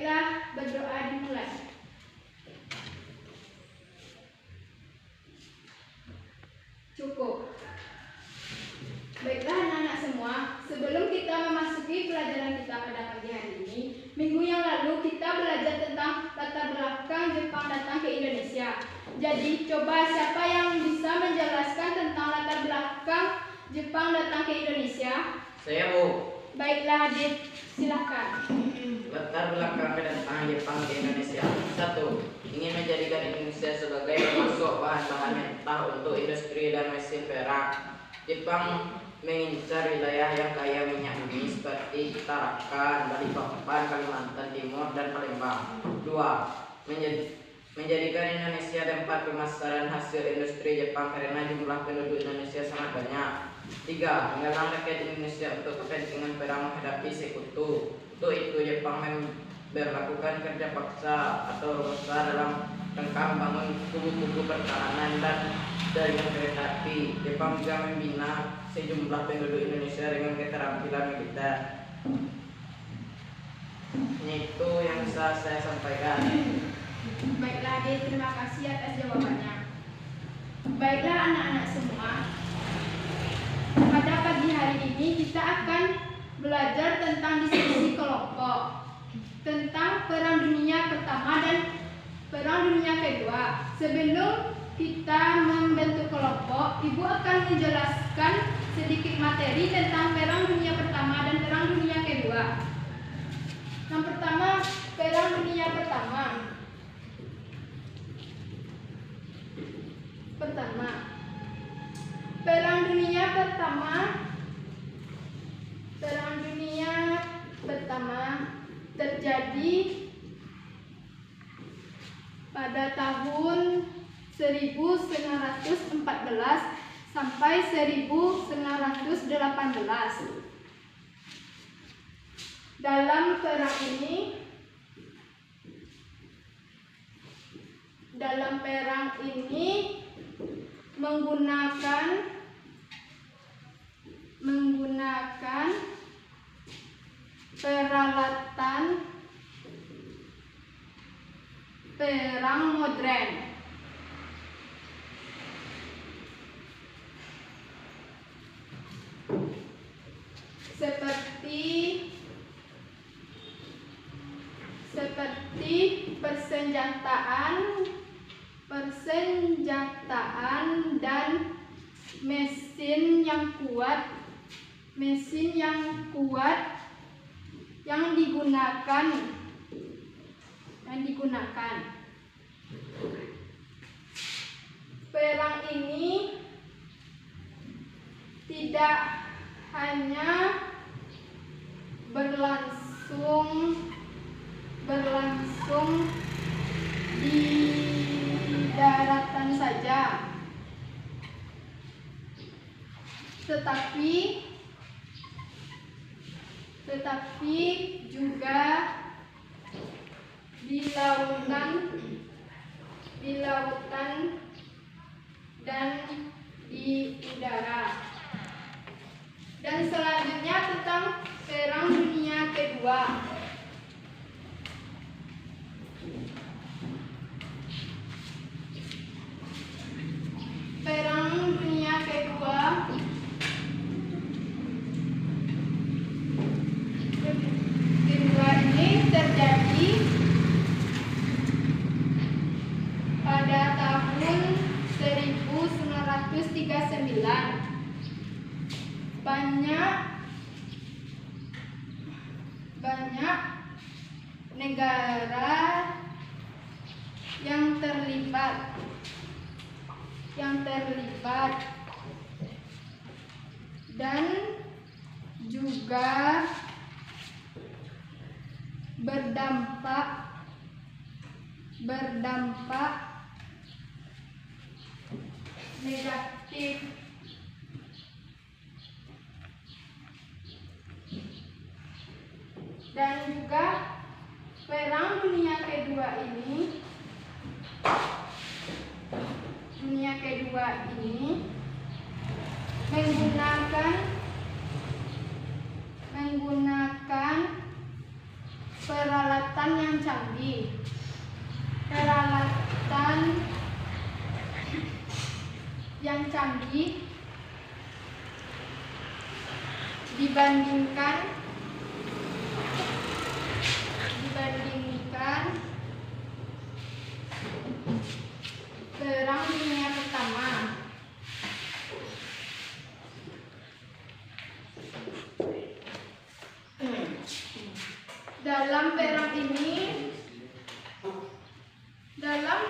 Baiklah, berdoa dimulai. Cukup. Baiklah anak-anak semua, sebelum kita memasuki pelajaran kita pada pagi hari ini, minggu yang lalu kita belajar tentang latar belakang Jepang datang ke Indonesia. Jadi coba siapa yang bisa menjelaskan tentang latar belakang Jepang datang ke Indonesia? Saya, Bu. Baiklah Adit, silakan. Latar belakang kedatangan Jepang ke Indonesia. 1. Ingin menjadikan Indonesia sebagai pemasok bahan-bahan mentah untuk industri dan mesin perak. Jepang mengincar wilayah yang kaya minyak bumi seperti Tarakan, Balikpapan, Kalimantan Timur, dan Palembang. 2. Menjadikan Indonesia tempat pemasaran hasil industri Jepang karena jumlah penduduk Indonesia sangat banyak. 3. Menggalang rakyat Indonesia untuk kepentingan perang menghadapi sekutu. Untuk itu Jepang berlakukan kerja paksa atau rosa dalam rangka membangun kubu-kubu pertahanan dan jaringan kereta api. Jepang juga membina sejumlah penduduk Indonesia dengan keterampilan militer. Itu yang bisa saya sampaikan. Baiklah Adit, terima kasih atas jawabannya. Baiklah anak-anak semua, pada pagi hari ini kita akan belajar tentang diskusi kelompok, tentang Perang Dunia Pertama dan Perang Dunia Kedua. Sebelum kita membentuk kelompok, Ibu akan menjelaskan sedikit materi tentang Perang Dunia Pertama dan Perang Dunia Kedua. Yang pertama, Perang Dunia Pertama. Perang Dunia Pertama terjadi pada tahun 1914 sampai 1918. Dalam perang ini menggunakan peralatan perang modern. Seperti persenjataan dan mesin yang kuat yang digunakan. Perang ini tidak hanya berlangsung di daratan saja, tetapi juga di lautan dan di udara. Dan selanjutnya tentang Perang Dunia Kedua. Perang Dunia Kedua ini terjadi pada tahun 1939. Banyak negara yang terlibat dan juga berdampak negatif. Dan juga Perang Dunia Kedua ini menggunakan peralatan yang canggih. Peralatan yang canggih dibandingkan Perang Dunia Pertama. Dalam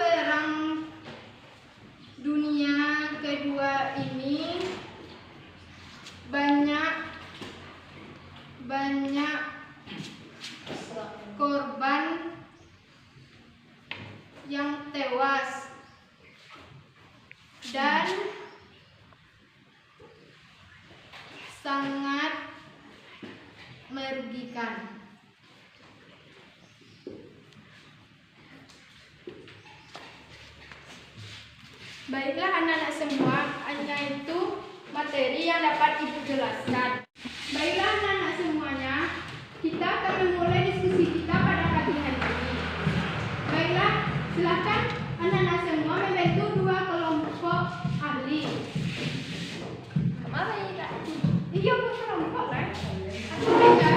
Perang Dunia Kedua ini banyak korban yang tewas dan sangat merugikan. Baiklah anak-anak semua, hanya itu materi yang dapat Ibu jelaskan. Baiklah anak-anak semuanya, kita akan memulai diskusi kita pada pagi hari ini. Baiklah, silakan anak-anak semua membentuk dua kelompok ahli. Mana ini, Kak? Iya, buat kelompok kan? Aku baca.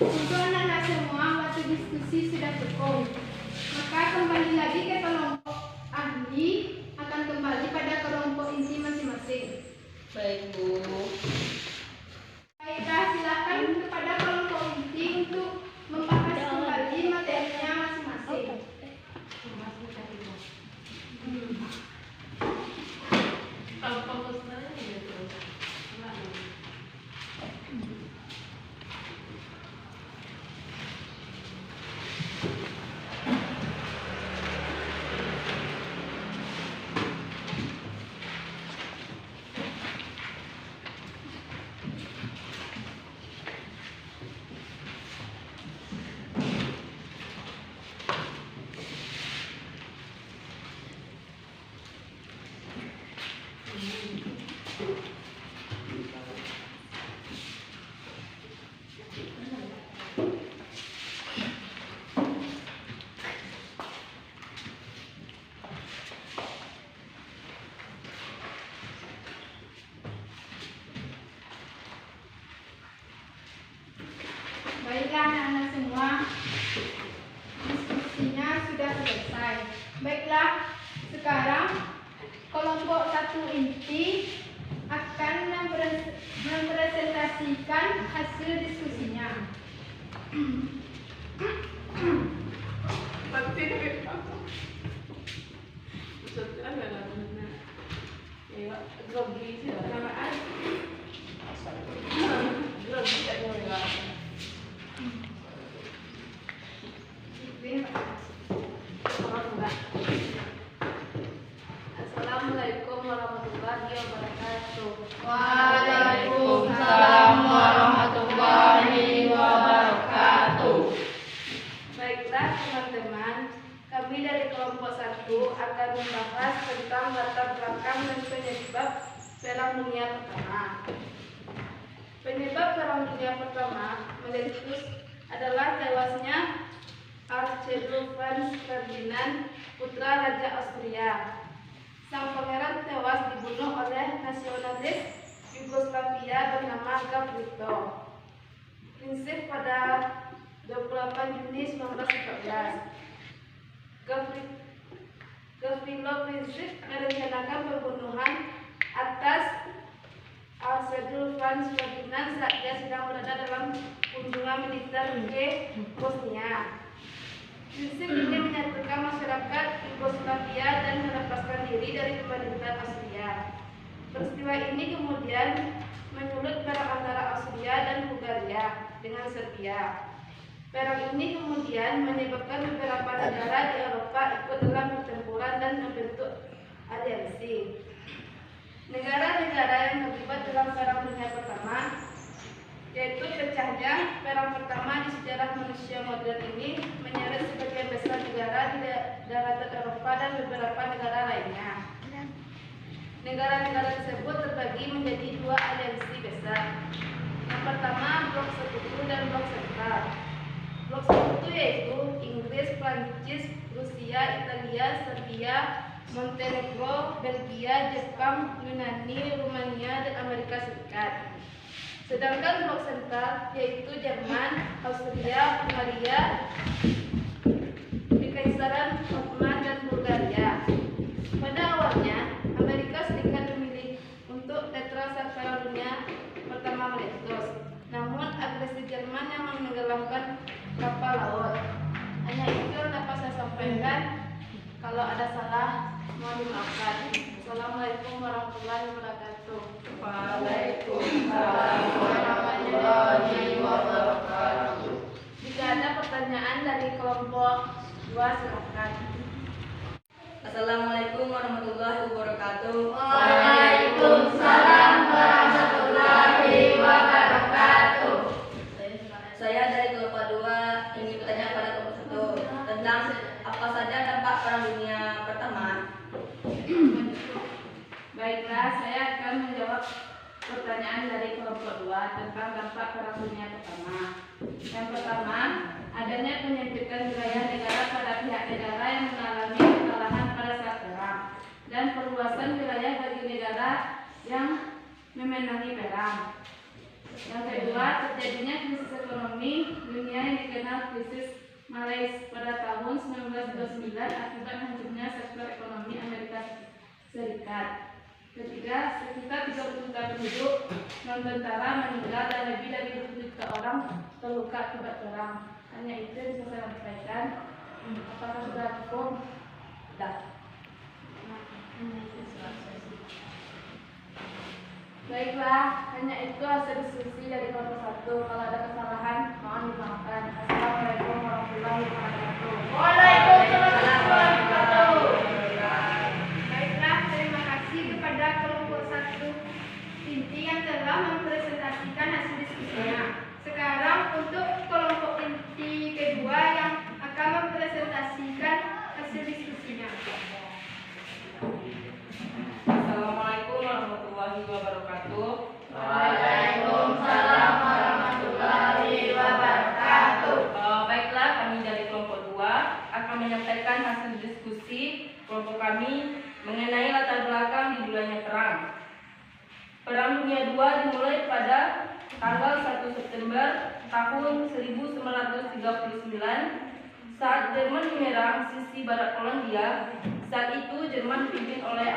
Untuk anak-anak semua, waktu diskusi sudah cukup. Maka kembali lagi ke kelompok ahli, akan kembali pada kelompok inti masing-masing. Baik, Bu. Baiklah, silakan kepada kelompok inti untuk membahas kembali materinya masing-masing. Baiklah anak-anak semua, diskusinya sudah selesai. Baiklah, sekarang kelompok satu inti akan mempresentasikan hasil diskusinya. Assalamualaikum warahmatullahi wabarakatuh. Waalaikumsalam warahmatullahi wabarakatuh. Baiklah teman-teman, kami dari kelompok 1 akan membahas tentang latar belakang dan penyebab Perang Dunia Pertama. Penyebab Perang Dunia Pertama meletus adalah tewasnya Archduke Franz Ferdinand, putra Raja Austria. Sang pangeran tewas dibunuh oleh nasionalis Yugoslavia bernama Gavrilo Princip pada 28 Juni 1914. Gavrilo Princip merencanakan pembunuhan atas Archduke Franz Ferdinand saat dia sedang berada dalam kunjungan militer ke Bosnia. Prinsip ini menyatukan masyarakat Yugoslavia dan melepaskan diri dari pemerintahan Austria. Peristiwa ini kemudian menyulut perang antara Austria dan Bulgaria dengan Serbia. Perang ini kemudian menyebabkan beberapa negara di Eropa ikut dalam pertempuran dan membentuk aliansi. Negara-negara yang terlibat dalam Perang Dunia Pertama, yaitu pecahnya Perang Pertama di sejarah manusia modern ini, menyeret sebagian besar negara di daratan Eropa dan beberapa negara lainnya. Negara-negara tersebut terbagi menjadi dua aliansi besar. Yang pertama Blok Sekutu dan Blok Sentral. Blok Sekutu yaitu Inggris, Prancis, Rusia, Italia, Serbia, Montenegro, Belgia, Jepang, Yunani, Rumania, dan Amerika Serikat. Sedangkan blok sentral yaitu Jerman, Austria, Hungaria, Kekaisaran Ottoman, dan Bulgaria. Pada awalnya, Amerika Serikat memilih untuk netral saat Perang Dunia Pertama meletus. Namun agresi Jerman yang menenggelamkan kapal laut. Hanya itu yang dapat saya sampaikan. Kalau ada salah, mohon dimaafkan. Assalamualaikum warahmatullahi wabarakatuh. Waalaikumsalam warahmatullahi wabarakatuh. Jika ada pertanyaan dari kelompok 2, silakan. Assalamualaikum warahmatullahi wabarakatuh. Waalaikumsalam warahmatullahi wabarakatuh. Saya dari kelompok 2 ingin bertanya pada kelompok 1 tentang apa saja dampak Perang Dunia Pertama. Baiklah, saya akan menjawab pertanyaan dari kelompok 2 tentang dampak Perang Dunia Pertama. Yang pertama, adanya penyempitan wilayah negara pada pihak negara yang mengalami kekalahan pada saat perang, dan perluasan wilayah bagi negara yang memenangi perang. Yang kedua, terjadinya krisis ekonomi dunia yang dikenal krisis Malaysia pada tahun 1929 akibat hancurnya sektor ekonomi Amerika Serikat. Ketiga, sekitar 30 juta penduduk non-tentara meninggal dan lebih dari 20 juta orang terluka akibat perang. Hanya itu yang bisa saya sampaikan. Apakah sudah cukup? Sudah. Baiklah, hanya itu hasil diskusi dari kelompok 1. Kalau ada kesalahan, mohon dimaafkan. Assalamualaikum warahmatullahi wabarakatuh. Waalaikumsalam warahmatullahi wabarakatuh. Baiklah, terima kasih kepada kelompok 1 inti yang telah mempresentasikan hasil diskusinya. Sekarang untuk kelompok inti kedua yang akan mempresentasikan hasil diskusinya. Assalamualaikum warahmatullahi wabarakatuh. Waalaikumsalam warahmatullahi wabarakatuh. Baiklah, kami dari kelompok 2 akan menyampaikan hasil diskusi kelompok kami mengenai latar belakang dimulainya perang. Perang Dunia II dimulai pada tanggal 1 September tahun 1939 saat Jerman menyerang sisi barat Polandia. Saat itu Jerman dipimpin oleh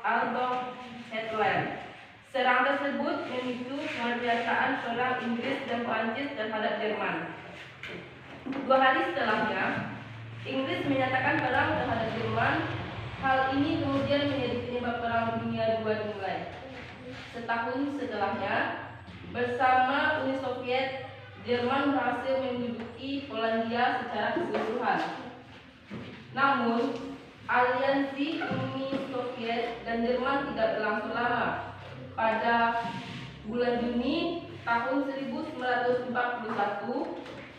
Adolf Hitler. Serangan tersebut memicu kemerdekaan perang Inggris dan Prancis terhadap Jerman. 2 hari setelahnya, Inggris menyatakan perang terhadap Jerman. Hal ini kemudian menjadi penyebab Perang Dunia II dimulai. Setahun setelahnya, bersama Uni Soviet, Jerman berhasil menduduki Polandia secara keseluruhan. Namun, aliansi Uni Soviet dan Jerman tidak berlangsung lama. Pada bulan Juni tahun 1941,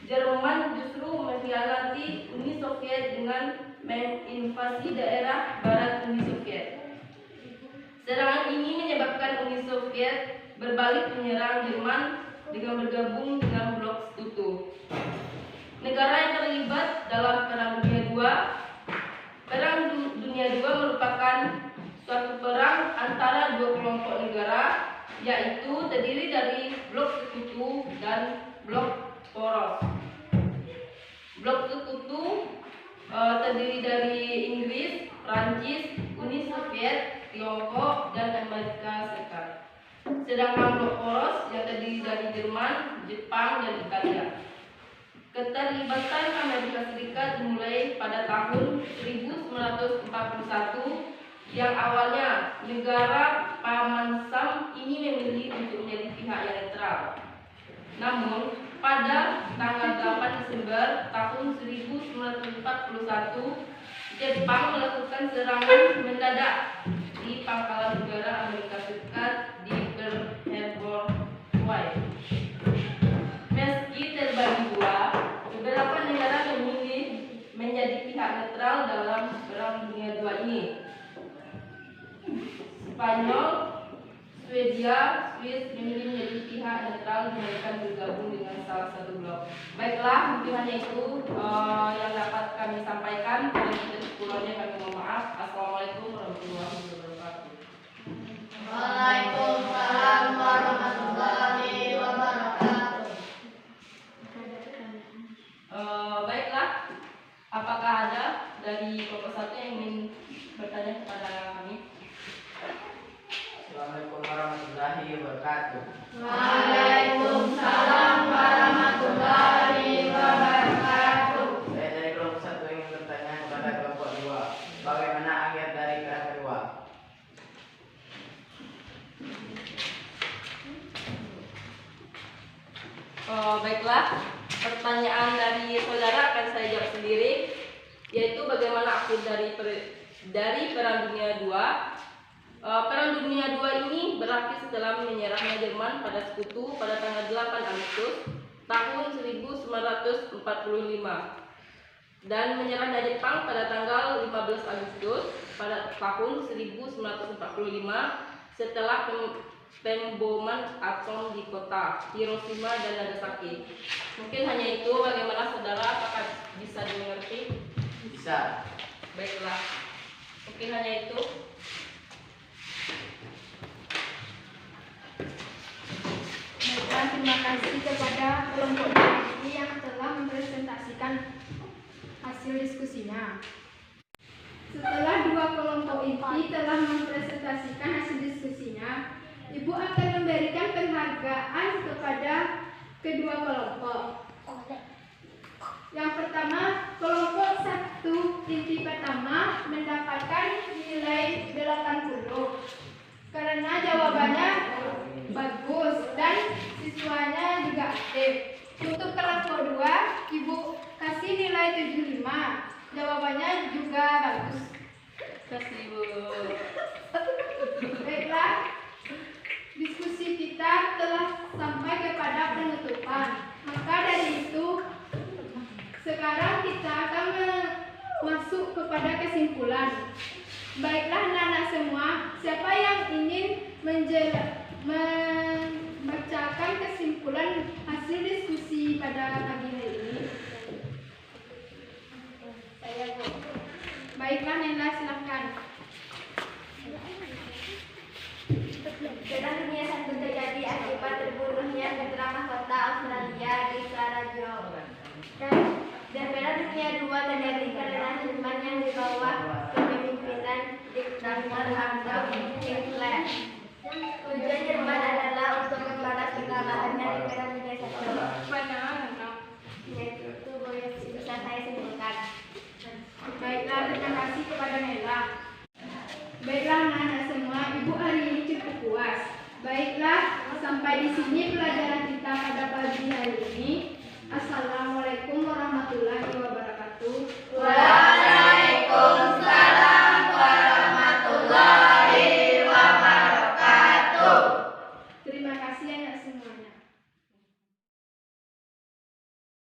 Jerman justru mengkhianati Uni Soviet dengan menginvasi daerah barat Uni Soviet. Serangan ini menyebabkan Uni Soviet berbalik menyerang Jerman dengan bergabung dengan Blok Sekutu. Negara yang terlibat dalam Perang Dunia II. Perang Dunia II merupakan suatu perang antara dua kelompok negara, yaitu terdiri dari blok sekutu dan blok poros. Blok sekutu terdiri dari Inggris, Prancis, Uni Soviet, Tiongkok, dan Amerika Serikat. Sedangkan blok poros yang terdiri dari Jerman, Jepang, dan Italia. Keterlibatan Amerika Serikat dimulai pada tahun 1941 yang awalnya negara Paman Sam ini memilih untuk menjadi pihak yang netral. Namun, pada tanggal 8 Desember tahun 1941, Jepang melakukan serangan mendadak di pangkalan udara Amerika Serikat di Pearl Harbor, Hawaii. Meski terbagi dua, beberapa negara memilih menjadi pihak netral dalam Perang Dunia II ini. Spanyol, Swedia, Swiss memilih menjadi pihak netral dan bergabung dengan salah satu blok. Baiklah, mungkin hanya itu yang dapat kami sampaikan. Kalau kesimpulannya kami mohon maaf. Assalamualaikum warahmatullahi wabarakatuh. Waalaikumsalam warahmatullahi wabarakatuh. Baiklah, apakah ada dari kelompok satu yang ingin bertanya kepada kami? Assalamualaikum warahmatullahi wabarakatuh. Waalaikumsalam warahmatullahi wabarakatuh. Saya dari kelompok satu ingin bertanya kepada kelompok dua, bagaimana akhir dari perang kedua? Baiklah, pertanyaan dari saudara akan saya jawab sendiri, yaitu bagaimana akhir dari Perang Dunia II. Perang Dunia II ini berakhir setelah menyerahnya Jerman pada Sekutu pada tanggal 8 Agustus tahun 1945 dan menyerahnya Jepang pada tanggal 15 Agustus pada tahun 1945 setelah pemboman atom di kota Hiroshima dan Nagasaki. Mungkin hanya itu. Bagaimana saudara, apakah bisa dimengerti? Bisa. Baiklah, mungkin hanya itu. Baiklah, terima kasih kepada kelompok ini yang telah mempresentasikan hasil diskusinya. Setelah dua kelompok inti telah mempresentasikan hasil diskusinya, Ibu akan memberikan penghargaan kepada kedua kelompok. Yang pertama, kelompok 1 inti pertama mendapatkan nilai 80 karena jawabannya bagus dan siswanya juga aktif. Untuk kelompok 2, Ibu kasih nilai 75. Jawabannya juga bagus. Kasih Bu. Baiklah, diskusi kita telah sampai kepada penutupan. Maka dari itu, sekarang kita akan masuk kepada kesimpulan. Baiklah anak-anak semua, siapa yang ingin membacakan kesimpulan hasil diskusi pada pagi hari ini? Saya, Bu. Baiklah Nela, silakan. Perang Dunia I terjadi akibat terbunuhnya putra mahkota Australia di Sarajevo. Dan Perang Dunia II terjadi karena Jerman yang di bawah kepemimpinan diktator Adolf Hitler. Tujuan Jerman adalah untuk membalas kekalahannya di Perang Dunia I. Itu yang bisa saya simpulkan. Baiklah, terima kasih kepada Nela. Baiklah anak-anak semua, Ibu hari ini cukup puas. Baiklah, sampai di sini pelajaran